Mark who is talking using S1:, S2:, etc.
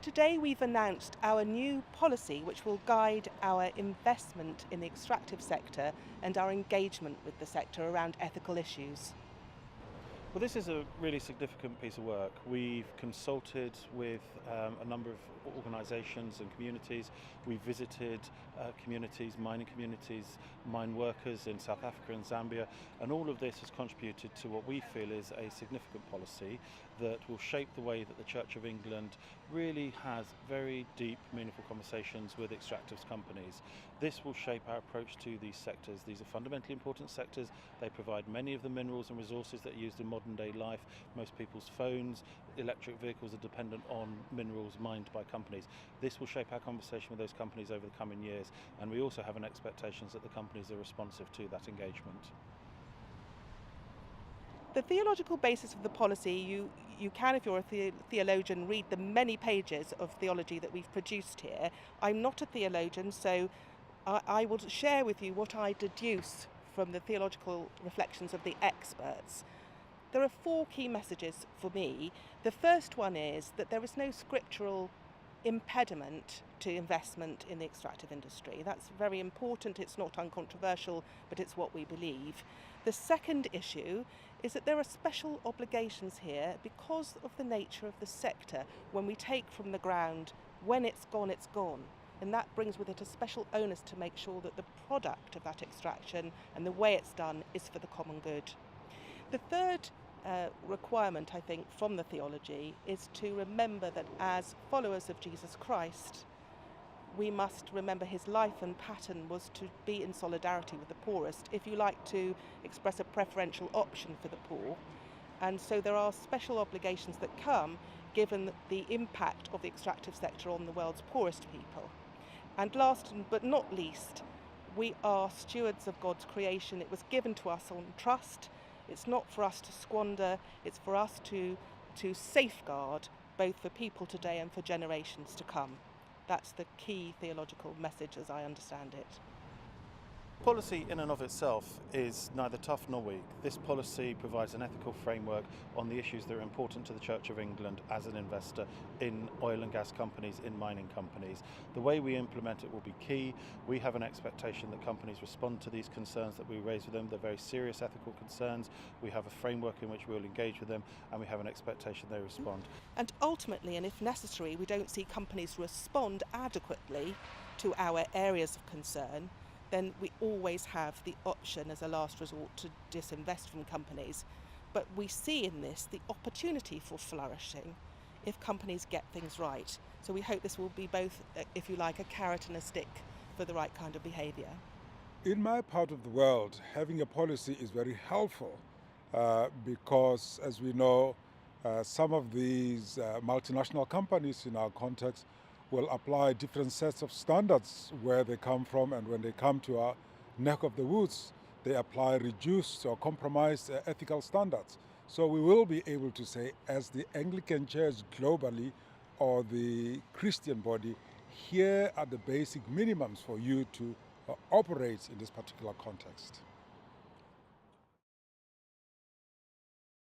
S1: Today we've announced our new policy which will guide our investment in the extractive sector and our engagement with the sector around ethical issues.
S2: Well, this is a really significant piece of work. We've consulted with a number of organisations and communities. We've visited communities, mine workers in South Africa and Zambia, and all of this has contributed to what we feel is a significant policy that will shape the way that the Church of England really has very deep, meaningful conversations with extractives companies. This will shape our approach to these sectors. These are fundamentally important sectors. They provide many of the minerals and resources that are used in modern day life. Most people's phones, electric vehicles are dependent on minerals mined by companies. This will shape our conversation with those companies over the coming years, and we also have an expectation that the companies are responsive to that engagement.
S1: The theological basis of the policy, you can, if you're a theologian, read the many pages of theology that we've produced here. I'm not a theologian, so I will share with you what I deduce from the theological reflections of the experts. There are four key messages for me. The first one is that there is no scriptural impediment to investment in the extractive industry. That's very important. It's not uncontroversial, but it's what we believe. The second issue is that there are special obligations here because of the nature of the sector. When we take from the ground, when it's gone, it's gone. And that brings with it a special onus to make sure that the product of that extraction and the way it's done is for the common good. The third requirement, I think, from the theology is to remember that as followers of Jesus Christ, we must remember his life and pattern was to be in solidarity with the poorest, if you like, to express a preferential option for the poor. And so there are special obligations that come given the impact of the extractive sector on the world's poorest people. And last but not least, we are stewards of God's creation. It was given to us on trust. It's not for us to squander, it's for us to safeguard, both for people today and for generations to come. That's the key theological message as I understand it.
S2: Policy in and of itself is neither tough nor weak. This policy provides an ethical framework on the issues that are important to the Church of England as an investor in oil and gas companies, in mining companies. The way we implement it will be key. We have an expectation that companies respond to these concerns that we raise with them. They're very serious ethical concerns. We have a framework in which we'll engage with them, and we have an expectation they respond.
S1: And ultimately, and if necessary, we don't see companies respond adequately to our areas of concern, then we always have the option as a last resort to disinvest from companies. But we see in this the opportunity for flourishing if companies get things right. So we hope this will be both, if you like, a carrot and a stick for the right kind of behaviour.
S3: In my part of the world, having a policy is very helpful because, as we know, some of these multinational companies in our context will apply different sets of standards where they come from, and when they come to our neck of the woods, they apply reduced or compromised ethical standards. So we will be able to say, as the Anglican Church globally or the Christian body, here are the basic minimums for you to operate in this particular context.